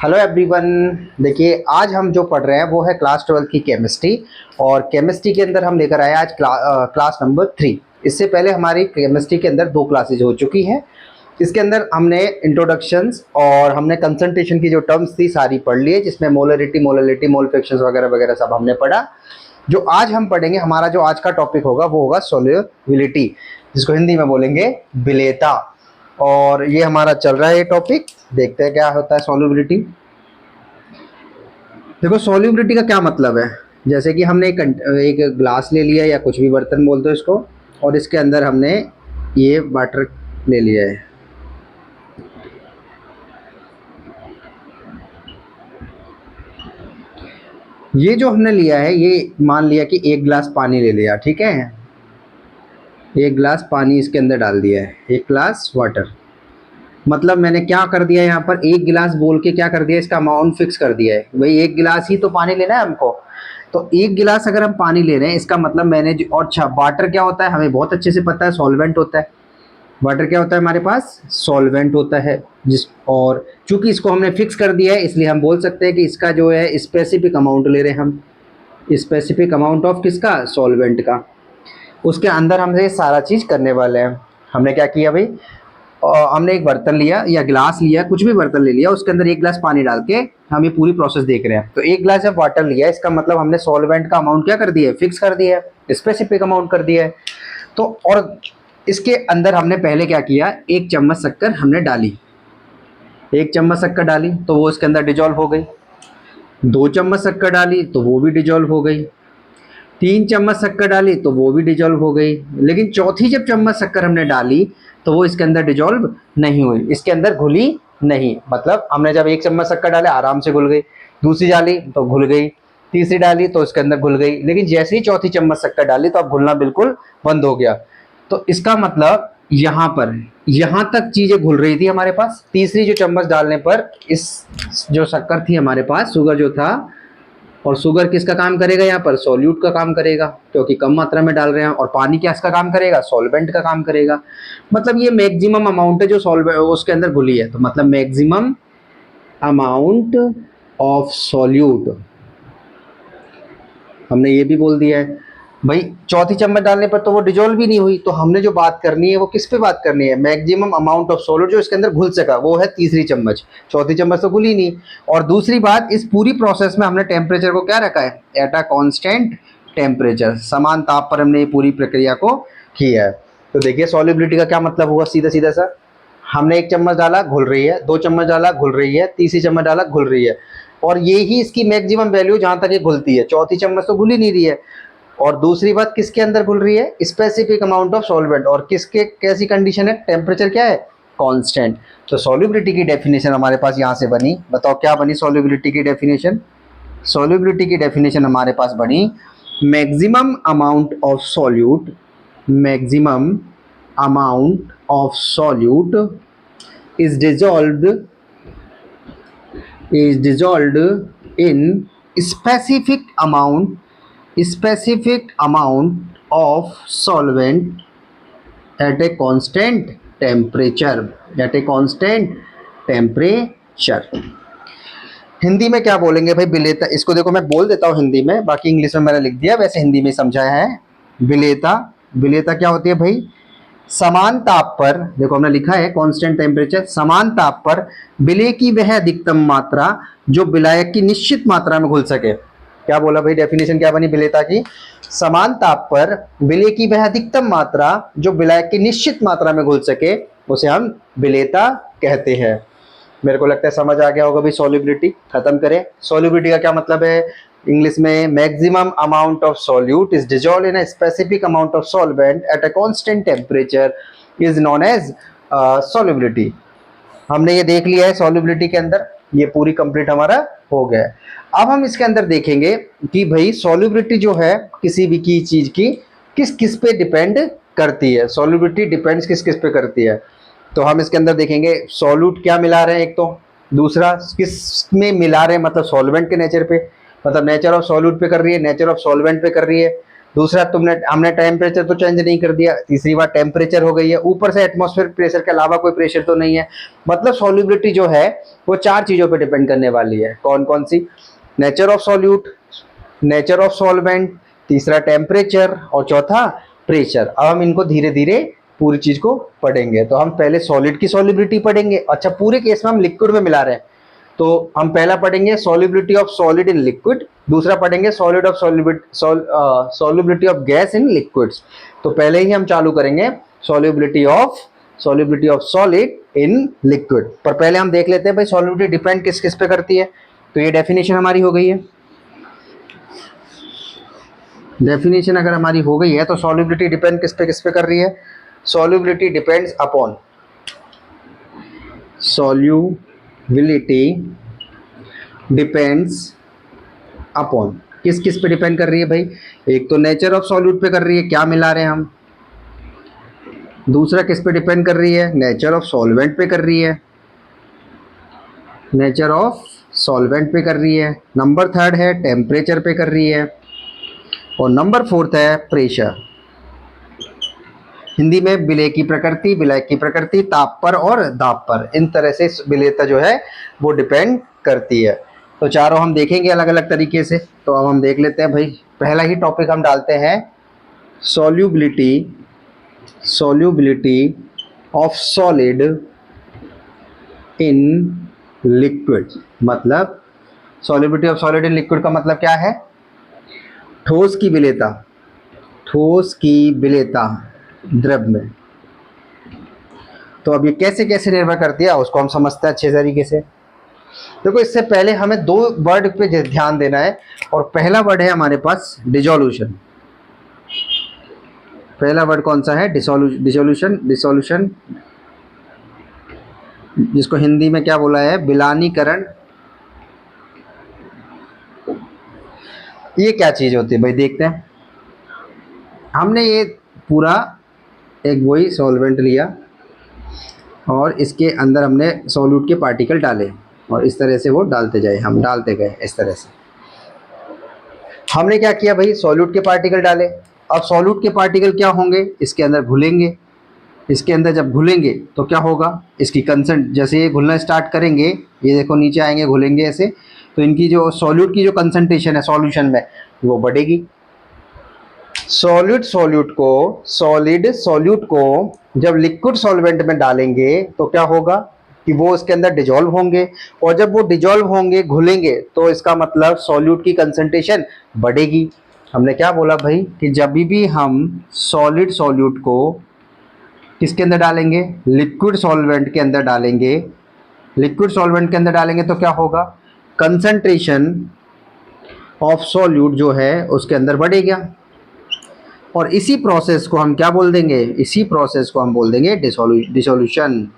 Hello everyone. देखिए आज हम जो पढ़ रहे हैं वो है क्लास 12 की केमिस्ट्री। और केमिस्ट्री के अंदर हम लेकर आए आज क्लास नंबर 3। इससे पहले हमारी केमिस्ट्री के अंदर 2 क्लासेज हो चुकी हैं। इसके अंदर हमने इंट्रोडक्शंस और हमने कंसंट्रेशन की जो टर्म्स थी सारी पढ़ ली है, जिसमें मोलरिटी, मोललिटी, मोल फ्रैक्शंस वगैरह वगैरह सब हमने पढ़ा। जो आज हम पढ़ेंगे, हमारा जो आज का टॉपिक होगा वो होगा सोल्युबिलिटी, जिसको हिंदी में बोलेंगे विलेयता। और ये हमारा चल रहा है ये टॉपिक। देखते हैं क्या होता है सॉल्युबिलिटी। देखो सॉल्युबिलिटी का क्या मतलब है। जैसे कि हमने एक ग्लास ले लिया या कुछ भी बर्तन बोल दो इसको, और इसके अंदर हमने ये वाटर ले लिया है। ये जो हमने लिया है, ये मान लिया कि 1 गिलास पानी ले लिया, ठीक है। 1 गिलास पानी इसके अंदर डाल दिया है, 1 गिलास वाटर। मतलब मैंने क्या कर दिया यहाँ पर, 1 गिलास बोल के क्या कर दिया, इसका अमाउंट फिक्स कर दिया है। भाई 1 गिलास ही तो पानी लेना है हमको, तो 1 गिलास अगर हम पानी ले रहे हैं, इसका मतलब मैंने और अच्छा, वाटर क्या होता है हमें बहुत अच्छे से पता है, सॉल्वेंट होता है। वाटर क्या होता है हमारे पास, सॉल्वेंट होता है। और चूंकि इसको हमने फिक्स कर दिया है, इसलिए हम बोल सकते हैं कि इसका जो है स्पेसिफिक अमाउंट ले रहे हैं हम। स्पेसिफिक अमाउंट ऑफ किसका, सॉल्वेंट का। उसके अंदर हमसे सारा चीज़ करने वाले हैं। हमने क्या किया भाई, हमने एक बर्तन लिया या गिलास लिया, कुछ भी बर्तन ले लिया, उसके अंदर 1 गिलास पानी डाल के हम ये पूरी प्रोसेस देख रहे हैं। तो 1 गिलास जब वाटर लिया, इसका मतलब हमने सॉल्वेंट का अमाउंट क्या कर दिया है, फिक्स कर दिया है, स्पेसिफिक अमाउंट कर दिया है। तो और इसके अंदर हमने पहले क्या किया, 1 चम्मच शक्कर हमने डाली। 1 चम्मच शक्कर डाली तो वो इसके अंदर डिजॉल्व हो गई। 2 चम्मच शक्कर डाली तो वो भी डिजॉल्व हो गई। 3 चम्मच शक्कर डाली तो वो भी डिजॉल्व हो गई। लेकिन चौथी जब चम्मच शक्कर हमने डाली तो वो इसके अंदर डिजॉल्व नहीं हुई, इसके अंदर घुली नहीं। मतलब हमने जब 1 चम्मच शक्कर डाले आराम से घुल गई, दूसरी डाली तो घुल गई, तीसरी डाली तो इसके अंदर घुल गई। लेकिन जैसे ही चौथी चम्मच शक्कर डाली तो अब घुलना बिल्कुल बंद हो गया। तो इसका मतलब यहाँ पर यहाँ तक चीजें घुल रही थी हमारे पास। तीसरी जो चम्मच डालने पर इस जो शक्कर थी हमारे पास, शुगर जो था, और शुगर किसका काम करेगा यहाँ पर, सॉल्यूट का काम करेगा, क्योंकि कम मात्रा में डाल रहे हैं। और पानी क्या इसका काम करेगा, सॉल्वेंट का काम करेगा। मतलब ये मैक्सिमम अमाउंट है जो सॉल्वेंट उसके अंदर घुली है। तो मतलब मैक्सिमम अमाउंट ऑफ सॉल्यूट हमने ये भी बोल दिया है। भाई चौथी चम्मच डालने पर तो वो डिजोल्व भी नहीं हुई, तो हमने जो बात करनी है वो किस पे बात करनी है, मैक्सिमम अमाउंट ऑफ सॉल्यूट जो इसके अंदर घुल सका, वो है तीसरी चम्मच। चौथी चम्मच तो घुली नहीं। और दूसरी बात, इस पूरी प्रोसेस में हमने टेम्परेचर को क्या रखा है, एट अ कांस्टेंट टेम्परेचर, समान ताप पर हमने ये पूरी प्रक्रिया को किया है। तो देखिए सॉल्युबिलिटी का क्या मतलब हुआ, सीधा सीधा सा। हमने 1 चम्मच डाला घुल रही है, 2 चम्मच डाला घुल रही है, तीसरी चम्मच डाला घुल रही है। और ये ही इसकी मैक्सिमम वैल्यू जहां तक ये घुलती है। चौथी चम्मच तो घुल ही नहीं रही है। और दूसरी बात, किसके अंदर घुल रही है, स्पेसिफिक अमाउंट ऑफ सॉल्वेंट। और किसके कैसी कंडीशन है, टेम्परेचर क्या है, कांस्टेंट। तो सॉल्युबिलिटी की डेफिनेशन हमारे पास यहाँ से बनी। बताओ क्या बनी सॉल्युबिलिटी की डेफिनेशन। सॉल्युबिलिटी की डेफिनेशन हमारे पास बनी, maximum amount of solute, maximum amount of solute is dissolved in specific amount of solvent at a constant temperature। Hindi में क्या बोलेंगे भाई, विलेयता। इसको देखो मैं बोल देता हूँ हिंदी में, बाकी इंग्लिश में मैंने लिख दिया, वैसे हिंदी में समझाया है। विलेयता, विलेयता क्या होती है भाई, समान ताप पर, देखो हमने लिखा है कांस्टेंट टेम्परेचर, समान ताप पर विलेय की वह अधिकतम मात्रा जो विलायक की निश्चित मात्रा में घुल सके। क्या बोला भाई, डेफिनेशन क्या बनी विलेयता की, समान ताप पर विलेय की वह अधिकतम मात्रा जो विलायक की निश्चित मात्रा में घुल सके, उसे हम विलेयता कहते हैं। मेरे को लगता है समझ आ गया होगा भाई। सॉल्युबिलिटी खत्म करें। सॉल्युबिलिटी का क्या मतलब है इंग्लिश में, maximum amount of solute is dissolve in a specific amount of solvent at a constant temperature is known as solubility. हमने ये देख लिया है सॉल्युबिलिटी के अंदर, ये पूरी कंप्लीट हमारा हो गया है। अब हम इसके अंदर देखेंगे कि भाई सॉल्युबिलिटी जो है किसी भी की चीज की किस किस पे डिपेंड करती है। सॉल्युबिलिटी डिपेंड्स किस किस पे करती है। तो हम इसके अंदर देखेंगे सॉल्यूट क्या मिला रहे हैं एक तो, दूसरा किस में मिला रहे हैं, मतलब सॉल्वेंट के नेचर पे, मतलब नेचर ऑफ सॉल्यूट पे कर रही है, नेचर ऑफ सॉल्वेंट पे कर रही है। दूसरा हमने टेम्परेचर तो चेंज नहीं कर दिया, तीसरी बात टेम्परेचर हो गई है, ऊपर से एटमॉस्फेरिक प्रेशर के अलावा कोई प्रेशर तो नहीं है। मतलब सॉल्युबिलिटी जो है वो 4 चीजों पे डिपेंड करने वाली है। कौन कौन सी? Nature of solute, nature of solvent, तीसरा टेम्परेचर और चौथा प्रेशर। अब हम इनको धीरे धीरे पूरी चीज को पढ़ेंगे। तो हम पहले सॉलिड की सॉल्युबिलिटी पढ़ेंगे। अच्छा, पूरे केस में हम लिक्विड में मिला रहे हैं, तो हम पहला पढ़ेंगे solubility of solid in liquid, दूसरा पढ़ेंगे solubility of gas in liquids. तो पहले ही हम चालू करेंगे solubility of solid in liquid. पर पहले हम देख लेते हैं भाई सॉल्युबिलिटी डिपेंड किस किस पे करती है। तो ये डेफिनेशन हमारी हो गई है। डेफिनेशन अगर हमारी हो गई है तो सॉल्युबिलिटी डिपेंड किस पे कर रही है? Solubility depends upon, solubility depends upon किस किस पे डिपेंड कर रही है भाई? एक तो नेचर ऑफ सॉल्यूट पे कर रही है, क्या मिला रहे हैं हम। दूसरा किस पे डिपेंड कर रही है? नेचर ऑफ सॉल्वेंट पे कर रही है, नेचर ऑफ सॉल्वेंट पे कर रही है। नंबर थर्ड है टेम्परेचर पे कर रही है, और नंबर फोर्थ है प्रेशर। हिंदी में विलय की प्रकृति, ताप पर और दाब पर, इन तरह से विलेयता जो है वो डिपेंड करती है। तो चारों हम देखेंगे अलग अलग तरीके से। तो अब हम देख लेते हैं भाई, पहला ही टॉपिक हम डालते हैं solubility of solid in liquid. मतलब solubility of solid in liquid का मतलब क्या है? ठोस की विलेयता द्रव में। तो अब ये कैसे कैसे निर्भर करती है उसको हम समझते हैं अच्छे तरीके से। देखो, इससे पहले हमें 2 वर्ड पे ध्यान देना है, और पहला वर्ड है हमारे पास डिसोल्यूशन। पहला वर्ड कौन सा है? डिसोल्यूशन, जिसको हिंदी में क्या बोला है? विलानीकरण। ये क्या चीज होती है भाई? देखते हैं। हमने ये पूरा एक वही सॉल्वेंट लिया और इसके अंदर हमने सॉल्यूट के पार्टिकल डाले, और इस तरह से वो डालते गए इस तरह से। हमने क्या किया भाई? सॉल्यूट के पार्टिकल डाले। अब सॉल्यूट के पार्टिकल क्या होंगे? इसके अंदर घुलेंगे। इसके अंदर जब घुलेंगे तो क्या होगा? इसकी कंसेंट, जैसे ये घुलना स्टार्ट करेंगे, ये देखो नीचे आएंगे, घुलेंगे ऐसे, तो इनकी जो सॉल्यूट की जो कंसंट्रेशन है सॉल्यूशन में वो बढ़ेगी। सॉलिड सॉल्यूट को जब लिक्विड सॉल्वेंट में डालेंगे तो क्या होगा कि वो इसके अंदर डिजोल्व होंगे, और जब वो डिजोल्व होंगे, घुलेंगे, तो इसका मतलब सॉल्यूट की कंसंट्रेशन बढ़ेगी। हमने क्या बोला भाई कि जब भी हम सॉलिड सॉल्यूट को किसके अंदर डालेंगे? लिक्विड सॉल्वेंट के अंदर डालेंगे। लिक्विड सॉल्वेंट के अंदर डालेंगे तो क्या होगा? कंसंट्रेशन ऑफ सॉल्यूट जो है उसके अंदर बढ़ेगा, और इसी प्रोसेस को हम क्या बोल देंगे? इसी प्रोसेस को हम बोल देंगे डिसोल्यूशन,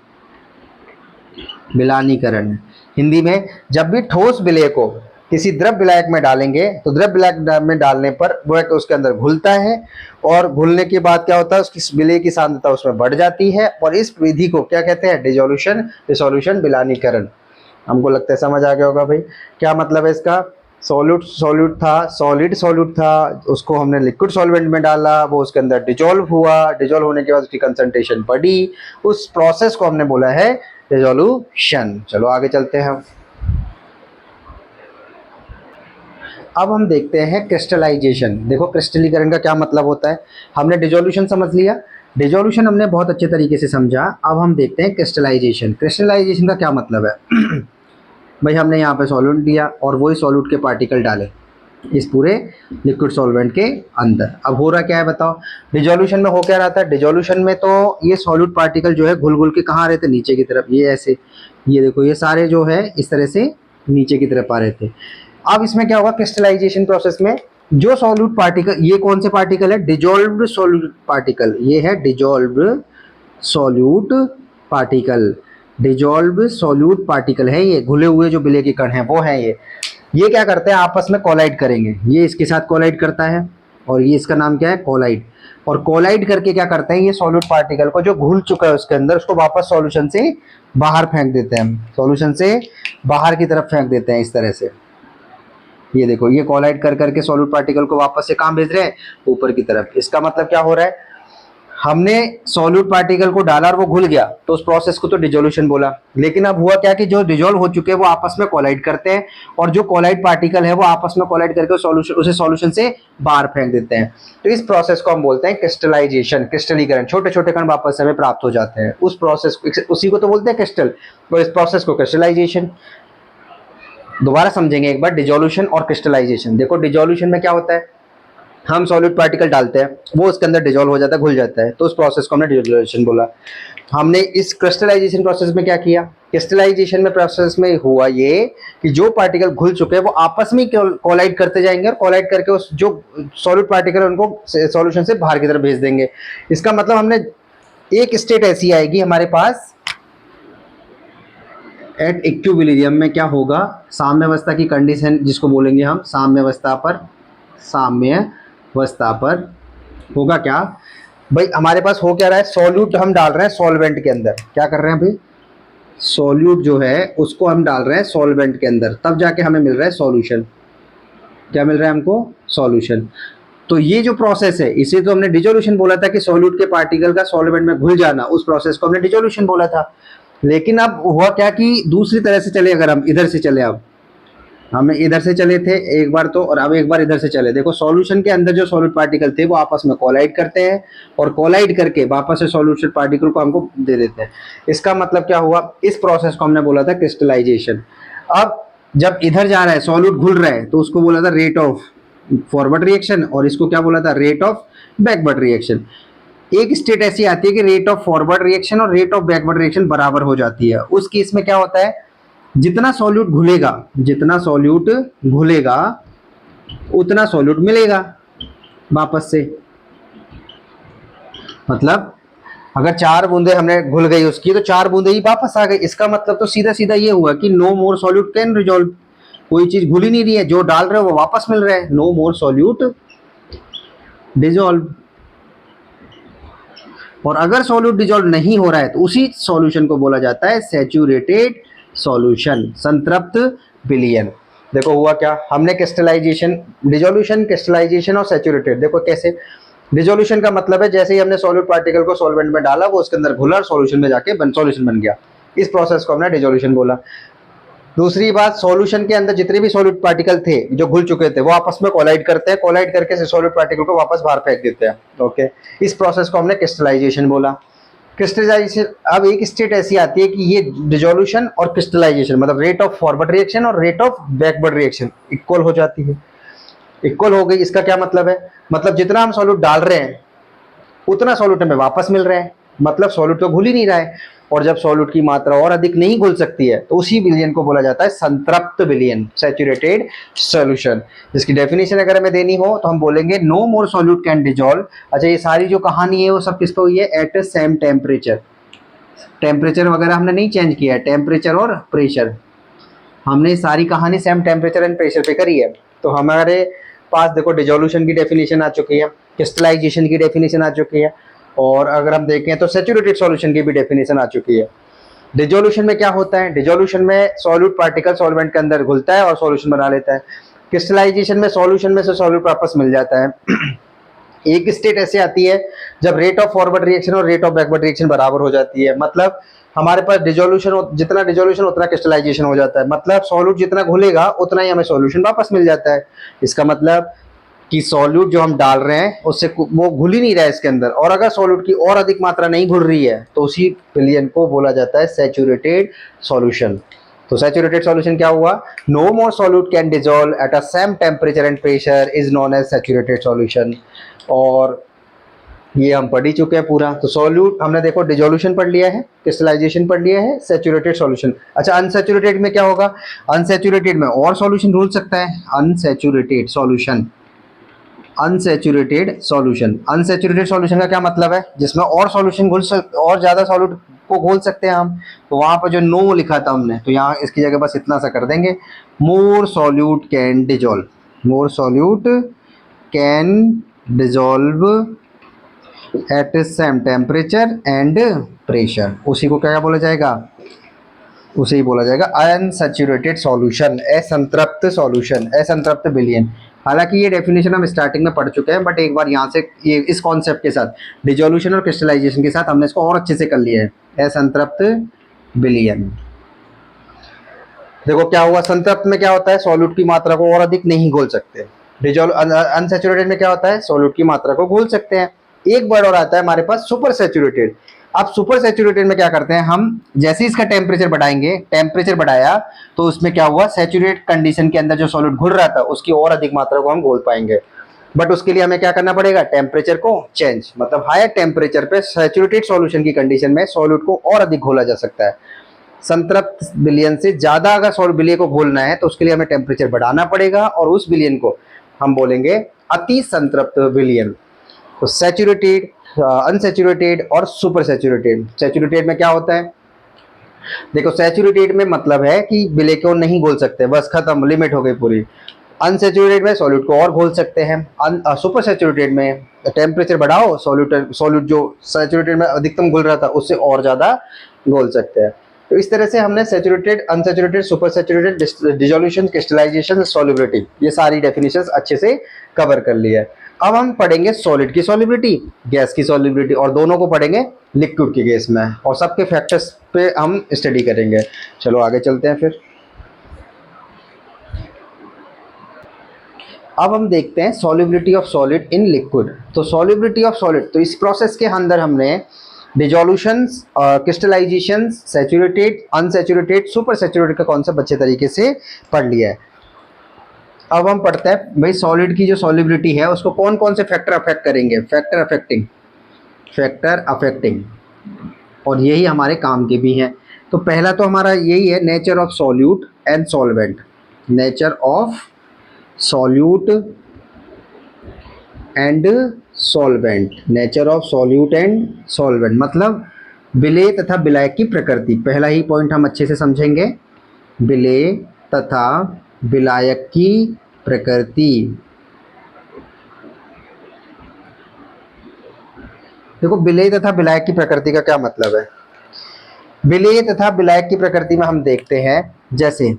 विलानीकरण। हिंदी में जब भी ठोस विलय को किसी द्रव विलायक में डालेंगे तो द्रव विलायक में डालने पर वो उसके अंदर घुलता है, और घुलने के बाद क्या होता है? उसकी विलय की सांद्रता उसमें बढ़ जाती है, और इस विधि को क्या कहते हैं? डिसोल्यूशन, विलानीकरण। हमको लगता है समझ आ गया होगा भाई क्या मतलब है इसका। सॉलिड सॉल्यूट था, उसको हमने लिक्विड सॉल्वेंट में डाला, वो उसके अंदर डिजोल्व हुआ, डिजोल्व होने के बाद उसकी कंसंट्रेशन बढ़ी, उस प्रोसेस को हमने बोला है डिसोल्यूशन। चलो आगे चलते हैं। अब हम देखते हैं क्रिस्टलाइजेशन। देखो, क्रिस्टलीकरण का क्या मतलब होता है। हमने डिसोल्यूशन समझ लिया, डिसोल्यूशन हमने बहुत अच्छे तरीके से समझा। अब हम देखते हैं क्रिस्टलाइजेशन। क्रिस्टलाइजेशन का क्या मतलब है? भाई हमने यहाँ पे सॉल्यूट दिया और वही सॉल्यूट के पार्टिकल डाले इस पूरे लिक्विड सॉल्वेंट के अंदर। अब हो रहा क्या है बताओ? डिसोल्यूशन में हो क्या रहा था? डिसोल्यूशन में तो ये सॉल्यूट पार्टिकल जो है घुल घुल के कहाँ आ रहे थे? नीचे की तरफ। ये ऐसे, ये देखो, ये सारे जो है इस तरह से नीचे की तरफ आ रहे थे। अब इसमें क्या होगा? क्रिस्टलाइजेशन प्रोसेस में जो सॉल्यूट पार्टिकल, ये कौन से पार्टिकल है? Dissolved solute particle. ये है dissolved solute particle. Dissolve solute particle है ये, घुले हुए जो विलय के कण हैं वो हैं ये क्या करते हैं? आपस में कोलाइड करेंगे। ये इसके साथ कोलाइड करता है, और ये इसका नाम क्या है? कोलाइड। और कोलाइड करके क्या करते हैं? ये सॉल्यूट पार्टिकल को जो घुल चुका है उसके अंदर, उसको वापस सॉल्यूशन से बाहर फेंक देते हैं। सॉल्यूशन से बाहर की तरफ फेंक देते हैं इस तरह से। ये देखो, ये कोलाइड कर करके सॉलिड पार्टिकल को वापस से कहाँ भेज रहे हैं, ऊपर की तरफ। इसका मतलब क्या हो रहा है, हमने सॉलिड पार्टिकल को डाला और वो घुल गया, तो उस प्रोसेस को तो डिजोल्यूशन बोला। लेकिन अब हुआ क्या कि जो डिजोल्व हो चुके हैं वो आपस में कोलाइड करते हैं, और जो कोलाइड पार्टिकल है वो आपस में कोलाइड करके सॉल्यूशन, उसे सॉल्यूशन से बाहर फेंक देते हैं। तो इस प्रोसेस को हम बोलते हैं क्रिस्टलाइजेशन, क्रिस्टलीकरण। छोटे छोटे कण वापस हमें प्राप्त हो जाते हैं, उस प्रोसेस उसी को तो बोलते हैं क्रिस्टल, और इस प्रोसेस को क्रिस्टलाइजेशन। दोबारा समझेंगे एक बार, डिजोल्यूशन और क्रिस्टलाइजेशन। देखो डिजोल्यूशन में क्या होता है, हम सॉलिड पार्टिकल डालते हैं, वो उसके अंदर डिजोल्व हो जाता है, घुल जाता है, तो उस प्रोसेस को हमने डिजोल्यूशन बोला। हमने इस क्रिस्टलाइजेशन प्रोसेस में क्या किया, क्रिस्टलाइजेशन में प्रोसेस में हुआ ये कि जो पार्टिकल घुल चुके हैं वो आपस में कोलाइड करते जाएंगे, और कोलाइड करके उस जो सॉलिड पार्टिकल है उनको सॉल्यूशन से बाहर की तरफ भेज देंगे। इसका मतलब हमने एक स्टेट ऐसी आएगी हमारे पास, एट इक्विलिब्रियम में क्या होगा, साम्यावस्था की कंडीशन जिसको बोलेंगे हम साम्यावस्था पर, साम्यावस्था पर होगा क्या भाई, हमारे पास हो क्या रहा है, सॉल्यूट हम डाल रहे हैं सॉल्वेंट के अंदर। क्या कर रहे हैं भाई, सॉल्यूट जो है उसको हम डाल रहे हैं सॉल्वेंट के अंदर, तब जाके हमें मिल रहा है सॉल्यूशन। क्या मिल रहा है हमको, सॉल्यूशन। तो ये जो प्रोसेस है इसे तो हमने डिजोल्यूशन बोला था, कि सॉल्यूट के पार्टिकल का सॉल्वेंट में घुल जाना, उस प्रोसेस को हमने डिजोल्यूशन बोला था। लेकिन अब हुआ क्या कि दूसरी तरह से चले, अगर हम इधर से चले, अब हम इधर से चले थे एक बार तो, और अब एक बार इधर से चले। देखो सॉल्यूशन के अंदर जो सॉलिड पार्टिकल थे वो आपस में कोलाइड करते हैं, और कोलाइड करके वापस से सॉल्यूशन पार्टिकल को हमको दे देते हैं। इसका मतलब क्या हुआ, इस प्रोसेस को हमने बोला था क्रिस्टलाइजेशन। अब जब इधर जा रहा है सॉलिड घुल रहा है, तो उसको बोला था रेट ऑफ फॉरवर्ड रिएक्शन, और इसको क्या बोला था, रेट ऑफ बैकवर्ड रिएक्शन। एक स्टेट ऐसी आती है कि रेट ऑफ फॉरवर्ड रिएक्शन और रेट ऑफ बैकवर्ड रिएक्शन बराबर हो जाती है। उस केस में क्या होता है, जितना सॉल्यूट घुलेगा, जितना सॉल्यूट घुलेगा उतना सॉल्यूट मिलेगा वापस से। मतलब अगर 4 बूंदे हमने घुल गई उसकी, तो 4 बूंदे ही वापस आ गई। इसका मतलब तो सीधा सीधा ये हुआ कि no more solute can resolve, कोई चीज घुल ही नहीं रही है, जो डाल रहे हो वो वापस मिल रहा है, नो मोर सॉल्यूट डिजॉल्व। और अगर सॉल्यूट डिजॉल्व नहीं हो रहा है तो उसी सॉल्यूशन को बोला जाता है सैचुरेटेड सॉल्यूशन, संतृप्त विलयन। देखो हुआ क्या, हमने क्रिस्टलाइजेशन, डिजोल्यूशन, क्रिस्टलाइजेशन और सैचुरेटेड। देखो कैसे, डिजोल्यूशन का मतलब है जैसे ही हमने सॉलिड पार्टिकल को सॉल्वेंट में डाला, वो उसके अंदर घुला और सॉल्यूशन में जाके सॉल्यूशन बन गया, इस प्रोसेस को हमने डिजोल्यूशन बोला। दूसरी बात, सॉल्यूशन के अंदर जितने भी सॉलिड पार्टिकल थे जो घुल चुके थे वो आपस में कोलाइड करते हैं, कोलाइड करके सॉलिड पार्टिकल को वापस बाहर फेंक देते हैं। ओके, इस प्रोसेस को हमने क्रिस्टलाइजेशन बोला। क्रिस्टलाइजेशन, अब एक स्टेट ऐसी आती है कि ये डिजोल्यूशन और क्रिस्टलाइजेशन, मतलब रेट ऑफ फॉरवर्ड रिएक्शन और rate of backward reaction equal हो जाती है। इक्वल हो गई, इसका क्या मतलब है, मतलब जितना हम सॉल्यूट डाल रहे हैं उतना सॉल्यूट हमें वापस मिल रहा है, मतलब सॉल्यूट तो घुल ही नहीं रहा है। और जब सॉल्यूट की मात्रा और अधिक नहीं घुल सकती है तो उसी विलयन को बोला जाता है संतृप्त विलयन, सैचुरेटेड सॉल्यूशन। जिसकी डेफिनेशन अगर हमें देनी हो तो हम बोलेंगे no more solute can dissolve. अच्छा, ये सारी जो कहानी है वो सब किस पे हुई है, एट सेम टेम्परेचर। टेम्परेचर वगैरह हमने नहीं चेंज किया है, टेम्परेचर और प्रेशर, हमने सारी कहानी सेम टेम्परेचर एंड प्रेशर पे करी है। तो हमारे पास देखो डिजोल्यूशन की डेफिनेशन आ चुकी है, क्रिस्टलाइजेशन की डेफिनेशन आ चुकी है, और अगर हम देखें तो सैचुरेटेड सॉल्यूशन की भी डेफिनेशन आ चुकी है। डिजोल्यूशन में क्या होता है, डिजोल्यूशन में सॉल्यूट पार्टिकल सॉल्वेंट के अंदर घुलता है और सॉल्यूशन बना लेता है। क्रिस्टलाइजेशन में सॉल्यूशन में से सॉल्यूट वापस मिल जाता है। एक स्टेट ऐसे आती है जब रेट ऑफ फॉरवर्ड रिएक्शन और रेट ऑफ बैकवर्ड रिएक्शन बराबर हो जाती है, मतलब हमारे पास डिजोल्यूशन, जितना डिजोल्यूशन उतना क्रिस्टलाइजेशन हो जाता है, मतलब सॉल्यूट जितना घुलेगा उतना ही हमें सॉल्यूशन वापस मिल जाता है। इसका मतलब कि सॉल्यूट जो हम डाल रहे हैं उससे वो घुल ही नहीं रहा है इसके अंदर, और अगर सॉल्यूट की और अधिक मात्रा नहीं घुल रही है तो उसी विलयन को बोला जाता है सैचुरेटेड सॉल्यूशन। तो सैचुरेटेड सॉल्यूशन क्या हुआ, no more solute can dissolve at a same temperature and pressure is known as saturated solution. और ये हम पढ़ ही चुके हैं पूरा। तो सॉल्यूट हमने देखो डिजोल्यूशन पढ़ लिया है, क्रिस्टलाइजेशन पढ़ लिया है, सैचुरेटेड सॉल्यूशन। अच्छा, अनसैचुरेटेड में क्या होगा, अनसैचुरेटेड में और सॉल्यूशन घुल सकता है, unsaturated solution, unsaturated solution. Unsaturated solution का क्या मतलब है, जिसमें और सॉल्यूशन और ज्यादा सॉल्यूट को घोल सकते हैं हम। तो वहां पर जो नो लिखा था हमने, तो यहाँ इसकी जगह बस इतना सा कर देंगे, more solute can dissolve, more solute can dissolve at same temperature and pressure, उसी को क्या बोला जाएगा, उसे ही बोला जाएगा अनसैचुरेटेड सॉल्यूशन, असंतृप्त सॉल्यूशन, असंतृप्त विलयन। हालांकि ये डेफिनेशन हम स्टार्टिंग में पढ़ चुके हैं, बट एक बार यहाँ से ये इस कॉन्सेप्ट के साथ डिजोल्यूशन और क्रिस्टलाइजेशन के साथ हमने इसको और अच्छे से कर लिया है। असंतृप्त विलयन। देखो क्या हुआ, संतृप्त में क्या होता है, सॉल्यूट की मात्रा को और अधिक नहीं घोल सकते। डिजोल्व अनसैचुरेटेड में क्या होता है, सॉल्यूट की मात्रा को घोल सकते हैं। एक वर्ड और आता है हमारे पास, सुपर सैचुरेटेड। अब सुपर सैचुरेटेड में क्या करते हैं हम, जैसे ही इसका टेम्परेचर बढ़ाएंगे, टेम्परेचर बढ़ाया तो उसमें क्या हुआ, सैचुरेट कंडीशन के अंदर जो सॉल्यूट घुल रहा था उसकी और अधिक मात्रा को हम घोल पाएंगे। बट उसके लिए हमें क्या करना पड़ेगा, टेम्परेचर को चेंज, मतलब हायर टेम्परेचर पे सैचुरेटेड सॉल्यूशन की कंडीशन में सॉल्यूट को और अधिक घोला जा सकता है। संतृप्त विलयन से ज्यादा अगर विलय को घोलना है तो उसके लिए हमें टेम्परेचर बढ़ाना पड़ेगा, और उस विलयन को हम बोलेंगे अति संतृप्त विलयन। तो सैचुरेटेड, अनसैचुरेटेड और सुपर सैचुरेटेड। सैचुरेटेड में क्या होता है, देखो सैचुरेटेड में मतलब है कि विलय को नहीं घोल सकते, बस खत्म, लिमिट हो गई पूरी। अनसैचुरेटेड में सॉल्यूट को और घोल सकते हैं। सुपर सैचुरेटेड में टेम्परेचर बढ़ाओ, सॉल्यूट जो सैचुरेटेड में अधिकतम घुल रहा था उससे और ज़्यादा घोल सकते हैं। तो इस तरह से हमने saturated, unsaturated, super saturated, dissolution, crystallisation, solubility, ये सारी डेफिनेशंस अच्छे से कवर कर ली है। अब हम पढ़ेंगे सॉलिड की सॉल्युबिलिटी, गैस की सॉल्युबिलिटी, और दोनों को पढ़ेंगे लिक्विड की केस में, और सबके फैक्टर्स पे हम स्टडी करेंगे। चलो आगे चलते हैं फिर। अब हम देखते हैं solubility of solid in liquid. तो सॉल्युबिलिटी ऑफ सॉलिड, तो इस प्रोसेस के अंदर हमने dissolution, crystallisation, saturated, unsaturated, super saturated का कॉन्सेप्ट अच्छे तरीके से पढ़ लिया है। अब हम पढ़ते हैं भाई सॉलिड की जो सॉल्युबिलिटी है उसको कौन कौन से फैक्टर अफेक्ट करेंगे। फैक्टर अफेक्टिंग, और यही हमारे काम के भी हैं। तो पहला तो हमारा यही है, nature of solute and solvent. Nature of solute and solvent, nature of solute and solvent मतलब विलेय तथा विलायक की प्रकृति। पहला ही पॉइंट हम अच्छे से समझेंगे, विलेय तथा विलायक की प्रकृति। देखो विलेय तथा विलायक की प्रकृति का क्या मतलब है। विलेय तथा विलायक की प्रकृति में हम देखते हैं, जैसे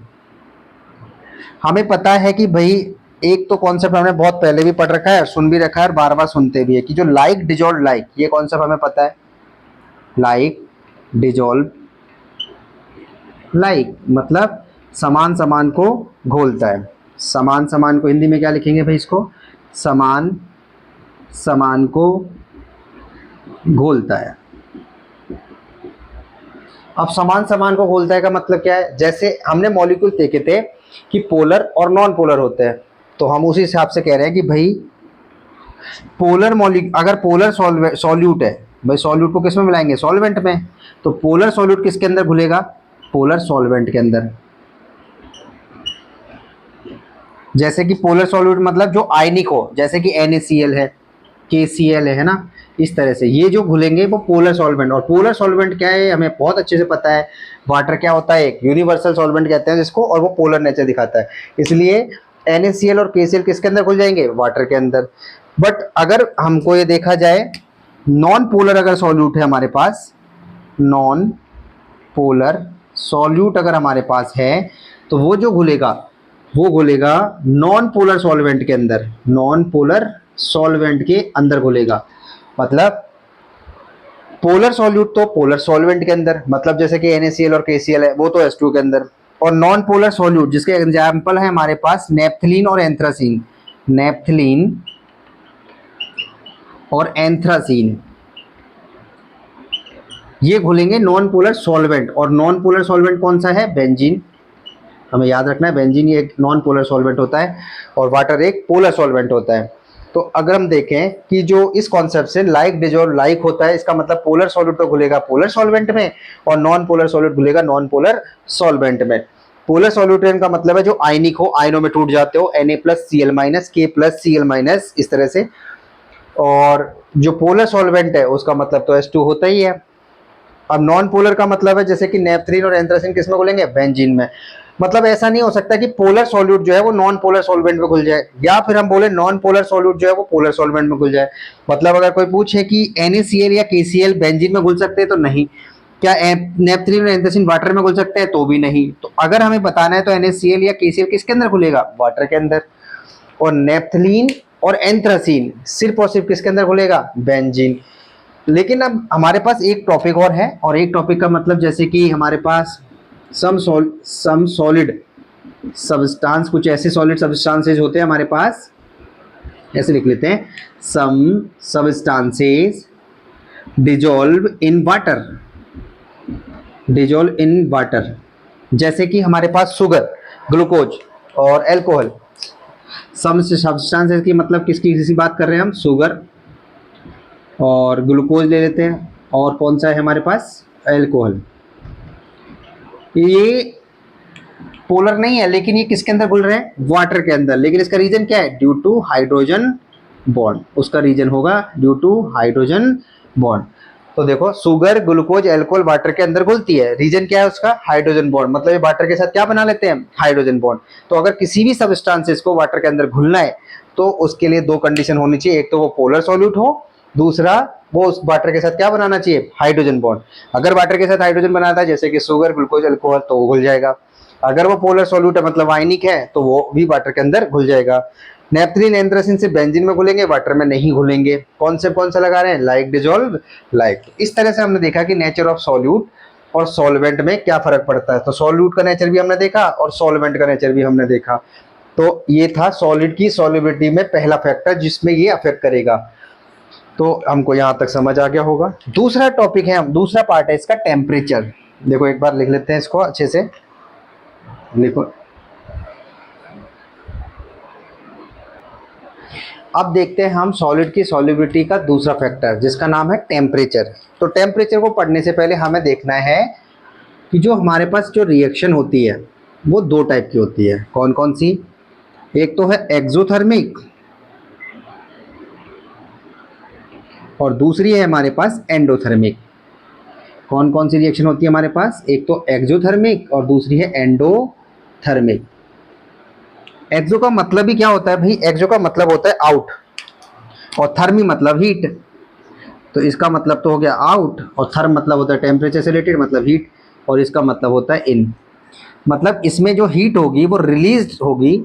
हमें पता है कि भाई एक तो कॉन्सेप्ट हमने बहुत पहले भी पढ़ रखा है, सुन भी रखा है और बार बार सुनते भी है, कि जो लाइक डिजोल्व लाइक, ये कॉन्सेप्ट हमें पता है। लाइक डिजोल्व लाइक मतलब समान समान को घोलता है। समान समान को हिंदी में क्या लिखेंगे भाई, इसको समान समान को घोलता है। अब समान समान को घोलता है का मतलब क्या है, जैसे हमने मॉलिक्यूल देखे थे कि पोलर और नॉन पोलर होते हैं, तो हम उसी हिसाब से कह रहे हैं कि भाई पोलर अगर पोलर सॉल्यूट है, भाई सॉल्यूट को किस में मिलाएंगे, सॉल्वेंट में। तो पोलर सॉल्यूट किसके अंदर घुलेगा, पोलर सॉल्वेंट के अंदर। जैसे कि पोलर सॉल्यूट मतलब जो आयनिक हो, जैसे कि NaCl है, KCl है ना, इस तरह से ये जो घुलेंगे वो पोलर सॉल्वेंट। और पोलर सॉल्वेंट क्या है हमें बहुत अच्छे से पता है, वाटर क्या होता है, एक यूनिवर्सल सॉल्वेंट कहते हैं जिसको, और वो पोलर नेचर दिखाता है। इसलिए NaCl और KCl किसके अंदर घुल जाएंगे, वाटर के अंदर। बट अगर हमको ये देखा जाए, नॉन पोलर अगर सॉल्यूट है हमारे पास, नॉन पोलर सॉल्यूट अगर हमारे पास है, तो वो जो घुलेगा वो घुलेगा नॉन पोलर सॉल्वेंट के अंदर, नॉन पोलर सॉल्वेंट के अंदर घुलेगा। मतलब पोलर सॉल्यूट तो पोलर सॉल्वेंट के अंदर, मतलब जैसे कि NaCl और KCl है वो तो H2 के अंदर। और नॉन पोलर सॉल्यूट जिसके एग्जाम्पल है हमारे पास नेपथलीन और एंथ्रासीन, नेपथलीन और एंथ्रासीन, ये घुलेंगे नॉन पोलर सॉल्वेंट। और नॉन पोलर सॉल्वेंट कौन सा है, बेंजीन। हमें याद रखना है बेंजीन ये एक नॉन पोलर सॉल्वेंट होता है, और वाटर एक पोलर सॉल्वेंट होता है। तो अगर हम देखें कि जो इस कॉन्सेप्ट से लाइक डिजोल्व लाइक होता है, इसका मतलब पोलर सॉल्यूट तो घुलेगा पोलर सॉल्वेंट में, और नॉन पोलर सॉल्यूट घुलेगा नॉन पोलर सॉल्वेंट में। पोलर सॉल्यूटेंट का मतलब है जो आयनिक हो, आयनों में टूट जाते हो, Na+Cl-, K+Cl-, इस तरह से। और जो पोलर सॉल्वेंट है उसका मतलब तो H2 होता ही है। अब नॉन पोलर का मतलब है जैसे कि नेपथलीन और एंथ्रासीन किस में घुलेंगे, बेंजीन में। मतलब ऐसा नहीं हो सकता कि पोलर सॉल्यूट जो है वो नॉन पोलर सॉल्वेंट में घुल जाए, या फिर हम बोले नॉन पोलर सॉल्यूट जो है वो पोलर सॉल्वेंट में घुल जाए। मतलब अगर कोई पूछे कि NaCl या KCl बेंजीन में घुल सकते हैं, तो नहीं, क्या नेपथलीन और एंथ्रासिन वाटर में घुल सकते हैं? तो भी नहीं। तो अगर हमें बताना है तो NaCl या KCl किसके अंदर घुलेगा? वाटर के अंदर। और नेपथलीन और एंथ्रासिन सिर्फ और सिर्फ किसके अंदर घुलेगा? बेंजीन। लेकिन अब हमारे पास एक टॉपिक और है, और एक टॉपिक का मतलब जैसे कि हमारे पास सम सॉलिड सब्सटेंस, कुछ ऐसे सॉलिड सब्सटेंसेस होते हैं हमारे पास, ऐसे लिख लेते हैं, some substances dissolve in water, dissolve in water. जैसे कि हमारे पास शुगर, ग्लूकोज और अल्कोहल। सम सब्सटेंसेस की मतलब किसकी बात कर रहे हैं हम? शुगर और ग्लूकोज ले लेते हैं, और कौन सा है हमारे पास? अल्कोहल। ये पोलर नहीं है, लेकिन ये किसके अंदर घुल रहे हैं? वाटर के अंदर। लेकिन इसका रीजन क्या है? Due to hydrogen bond. उसका रीजन होगा ड्यू टू हाइड्रोजन बॉन्ड। तो देखो, शुगर, ग्लूकोज, अल्कोहल वाटर के अंदर घुलती है, रीजन क्या है उसका? Hydrogen bond. मतलब ये वाटर के साथ क्या बना लेते हैं? Hydrogen bond. तो अगर किसी भी सब्सटेंसेस को वाटर के अंदर घुलना है तो उसके लिए दो कंडीशन होनी चाहिए, एक तो वो पोलर सॉल्यूट हो, दूसरा वो उस वाटर के साथ क्या बनाना चाहिए? Hydrogen bond. अगर वाटर के साथ हाइड्रोजन बनाता है जैसे कि शुगर, ग्लूकोज, अल्कोहल, तो वो घुल जाएगा। अगर वो पोलर सॉल्यूट है मतलब आयनिक है तो वो भी वाटर के अंदर घुल जाएगा। नेपथलीन एंथ्रासिन से बेंजीन में घुलेंगे, वाटर में नहीं घुलेंगे। कॉन्सेप्ट कौन सा लगा रहे हैं? Like dissolve like. इस तरह से हमने देखा कि नेचर ऑफ सॉल्यूट और सॉल्वेंट में क्या फर्क पड़ता है। तो सॉल्यूट का नेचर भी हमने देखा और सॉल्वेंट का नेचर भी हमने देखा। तो ये था सॉलिड की सॉल्युबिलिटी में पहला फैक्टर जिसमें ये अफेक्ट करेगा। तो हमको यहां तक समझ आ गया होगा। दूसरा टॉपिक है, दूसरा पार्ट है इसका, टेम्परेचर। देखो एक बार लिख लेते हैं इसको अच्छे से, लिखो। अब देखते हैं हम सॉलिड की सॉल्युबिलिटी का दूसरा फैक्टर जिसका नाम है टेम्परेचर। तो टेम्परेचर को पढ़ने से पहले हमें देखना है कि जो हमारे पास जो रिएक्शन होती है वो दो टाइप की होती है। कौन कौन सी? एक तो है एक्सोथर्मिक और दूसरी है हमारे पास एंडोथर्मिक। कौन कौन सी रिएक्शन होती है हमारे पास? एक तो एक्सोथर्मिक और दूसरी है एंडोथर्मिक। एक्सो का मतलब ही क्या होता है भाई? एक्सो का मतलब होता है आउट, और थर्मी मतलब हीट। तो इसका मतलब तो हो गया आउट, और थर्म मतलब होता है टेम्परेचर से रिलेटेड, मतलब हीट, और इसका मतलब होता है इन। मतलब इसमें जो हीट होगी वो रिलीज होगी,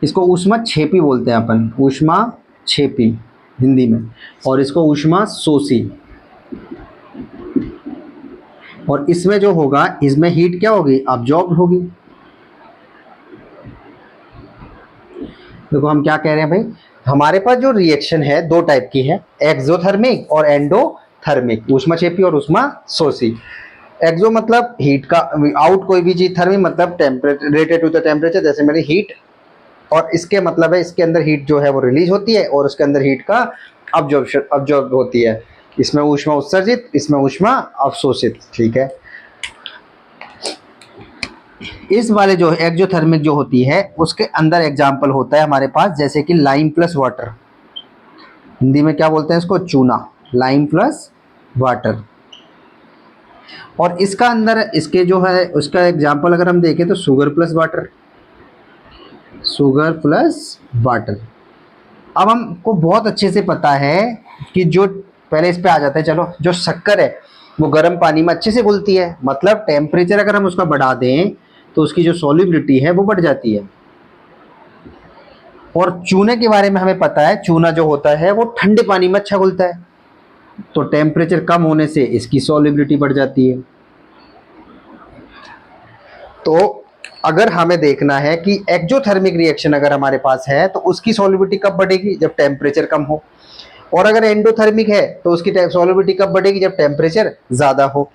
इसको ऊष्मा छेपी बोलते हैं अपन, ऊष्मा छेपी हिंदी में, और इसको ऊष्मा शोषी। और इसमें जो होगा, इसमें हीट क्या होगी? अब्जॉर्ब होगी। देखो हम क्या कह रहे हैं भाई, हमारे पास जो रिएक्शन है दो टाइप की है, एक्सोथर्मिक और एंडोथर्मिक, ऊष्माक्षेपी और ऊष्मा शोषी। एक्सो मतलब हीट का आउट कोई भी चीज, थर्मिक मतलब temperature related to the temperature, जैसे मेरी हीट, और इसके मतलब है इसके अंदर हीट जो है वो रिलीज होती है और उसके अंदर हीट का अब्जॉर्ब होती है। इसमें ऊष्मा उत्सर्जित, इसमें ऊष्मा अवशोषित। ठीक है। इस वाले जो एक्सोथर्मिक जो होती है उसके अंदर एग्जाम्पल होता है हमारे पास, जैसे कि लाइम प्लस वाटर, हिंदी में क्या बोलते हैं इसको? चूना। Lime plus water. और इसका अंदर इसके जो है उसका एग्जाम्पल अगर हम देखें तो sugar plus water, sugar plus water. अब हमको बहुत अच्छे से पता है कि जो पहले इस पे आ जाता है, चलो, जो शक्कर है वो गर्म पानी में अच्छे से घुलती है, मतलब टेम्परेचर अगर हम उसका बढ़ा दें तो उसकी जो सॉल्युबिलिटी है वो बढ़ जाती है। और चूने के बारे में हमें पता है, चूना जो होता है वो ठंडे पानी में अच्छा घुलता है, तो टेम्परेचर कम होने से इसकी सॉल्युबिलिटी बढ़ जाती है। तो अगर हमें देखना है कि एक्सोथर्मिक रिएक्शन अगर हमारे पास है तो उसकी सॉल्युबिलिटी कब बढ़ेगी? जब टेम्परेचर कम हो। और अगर एंडोथर्मिक है तो उसकी सॉल्युबिलिटी कब बढ़ेगी? जब टेम्परेचर ज्यादा हो।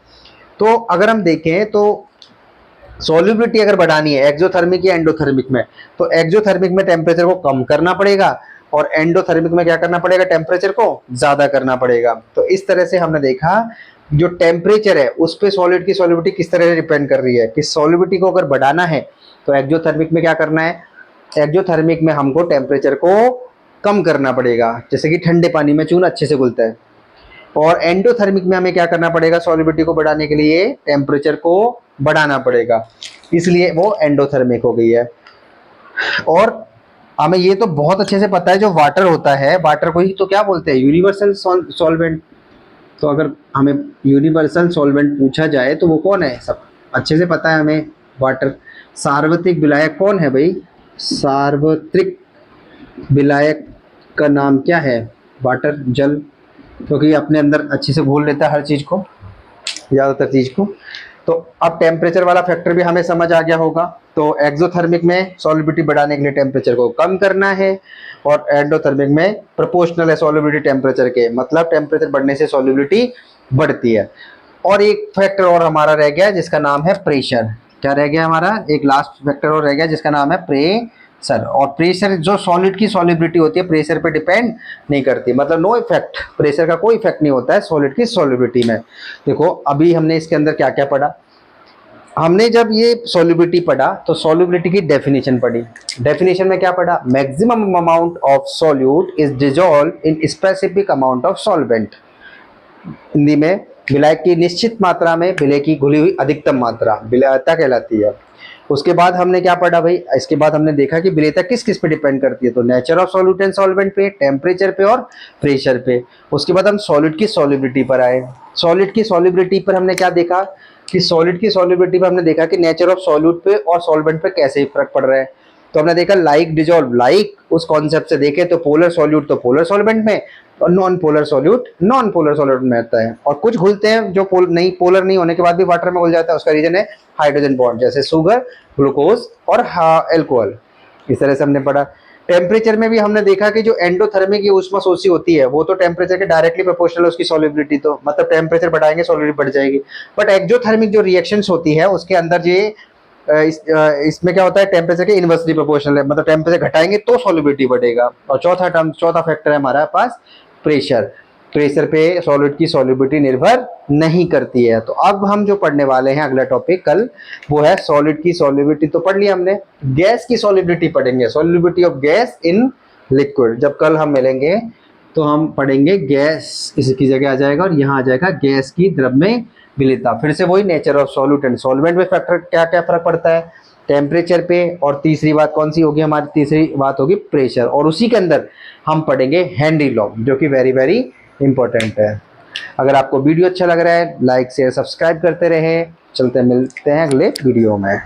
तो अगर हम देखें तो सॉल्युबिलिटी अगर बढ़ानी है एक्सोथर्मिक या एंडोथर्मिक में, तो एक्सोथर्मिक में टेम्परेचर को कम करना पड़ेगा और एंडोथर्मिक में क्या करना पड़ेगा? टेम्परेचर को ज्यादा करना पड़ेगा। तो इस तरह से हमने देखा जो टेम्परेचर है उस पे सॉलिड की सॉल्युबिलिटी किस तरह से डिपेंड कर रही है, कि सॉल्युबिलिटी को अगर बढ़ाना है तो एक्सोथर्मिक में क्या करना है? एक्सोथर्मिक में हमको टेम्परेचर को कम करना पड़ेगा, जैसे कि ठंडे पानी में चूना अच्छे से घुलता है। और एंडोथर्मिक में हमें क्या करना पड़ेगा? सॉल्युबिलिटी को बढ़ाने के लिए टेम्परेचर को बढ़ाना पड़ेगा, इसलिए वो एंडोथर्मिक हो गई है। और हमें ये तो बहुत अच्छे से पता है जो वाटर होता है, वाटर को ही तो क्या बोलते हैं? Universal solvent. तो अगर हमें यूनिवर्सल सॉल्वेंट पूछा जाए तो वो कौन है, सब अच्छे से पता है हमें, वाटर। सार्वत्रिक विलायक कौन है भाई, सार्वत्रिक विलायक का नाम क्या है, वाटर, जल, क्योंकि अपने अंदर अच्छे से घोल लेता है हर चीज़ को, ज़्यादातर चीज़ को। तो अब टेम्परेचर वाला फैक्टर भी हमें समझ आ गया होगा। तो एक्सोथर्मिक में सॉल्युबिलिटी बढ़ाने के लिए टेम्परेचर को कम करना है, और एंडोथर्मिक में प्रोपोर्शनल है सॉल्युबिलिटी टेम्परेचर के, मतलब टेम्परेचर बढ़ने से सॉल्युबिलिटी बढ़ती है। और एक फैक्टर और हमारा रह गया जिसका नाम है प्रेशर। क्या रह गया हमारा, एक लास्ट फैक्टर और रह गया जिसका नाम है प्रेशर। और प्रेशर जो सॉलिड की सॉल्युबिलिटी होती है प्रेशर पे डिपेंड नहीं करती, मतलब नो इफेक्ट, प्रेशर का कोई इफेक्ट नहीं होता है सॉलिड की सॉल्युबिलिटी में। देखो अभी हमने इसके अंदर क्या क्या पढ़ा, हमने जब ये सॉल्युबिलिटी पढ़ा तो सॉल्युबिलिटी की डेफिनेशन पढ़ी। डेफिनेशन में क्या पढ़ा, maximum amount of solute is dissolve in specific amount of solvent. Hindi में विलायक की निश्चित मात्रा में विलय की घुली हुई अधिकतम मात्रा विलायता कहलाती है। उसके बाद हमने क्या पढ़ा भाई, इसके बाद हमने देखा कि विलेयता किस किस पे डिपेंड करती है, तो nature of solute and solvent पे, टेम्परेचर पे और प्रेशर पे। उसके बाद हम सॉलिड की सॉल्युबिलिटी पर आए। सॉलिड की सॉल्युबिलिटी पर हमने क्या देखा कि सॉलिड की सॉल्युबिलिटी पर हमने देखा कि नेचर ऑफ सॉल्यूट पे और सॉल्वेंट पे कैसे फर्क पड़ रहा है। तो हमने देखा लाइक डिजॉल्व, लाइक उस कॉन्सेप्ट से देखे तो पोलर सॉल्यूट तो पोलर सॉल्वेंट में, और non polar solute non polar solute में रहता है। और कुछ घुलते हैं जो पोलर नहीं होने के बाद भी वाटर में घुल जाता है, उसका रीजन है हाइड्रोजन बॉन्ड, जैसे शुगर, ग्लूकोज और अल्कोहल। इस तरह से हमने पढ़ा। टेम्परेचर में भी हमने देखा कि जो एंडोथर्मिक की ऊष्मा शोषी होती है वो तो टेम्परेचर के डायरेक्टली प्रोपोर्शनल है उसकी सॉल्युबिलिटी, तो मतलब टेम्परेचर बढ़ाएंगे सॉल्युबिलिटी बढ़ जाएगी। बट एक्सोथर्मिक जो रिएक्शंस होती है उसके अंदर ये इसमें क्या होता है, टेम्परेचर के इनवर्सली प्रोपोर्शनल है, मतलब टेम्परेचर घटाएंगे तो सॉल्युबिलिटी बढ़ेगा। और चौथा फैक्टर है हमारे पास प्रेशर। प्रेशर पे सॉलिड की सॉल्युबिलिटी निर्भर नहीं करती है। तो अब हम जो पढ़ने वाले हैं अगला टॉपिक कल, वो है सॉलिड की सॉल्युबिलिटी तो पढ़ लिया हमने, गैस की सॉल्युबिलिटी पढ़ेंगे, solubility of gas in liquid. जब कल हम मिलेंगे तो हम पढ़ेंगे गैस, इसकी जगह आ जाएगा और यहाँ आ जाएगा गैस की द्रव में विलेयता। फिर से वही nature of solute and solvent में फैक्टर क्या क्या फर्क पड़ता है, टेम्परेचर पे, और तीसरी बात कौन सी होगी हमारी, तीसरी बात होगी प्रेशर। और उसी के अंदर हम पढ़ेंगे हेनरी लॉ जो कि वेरी वेरी इंपॉर्टेंट है। अगर आपको वीडियो अच्छा लग रहा है लाइक शेयर सब्सक्राइब करते रहे, चलते मिलते हैं अगले वीडियो में।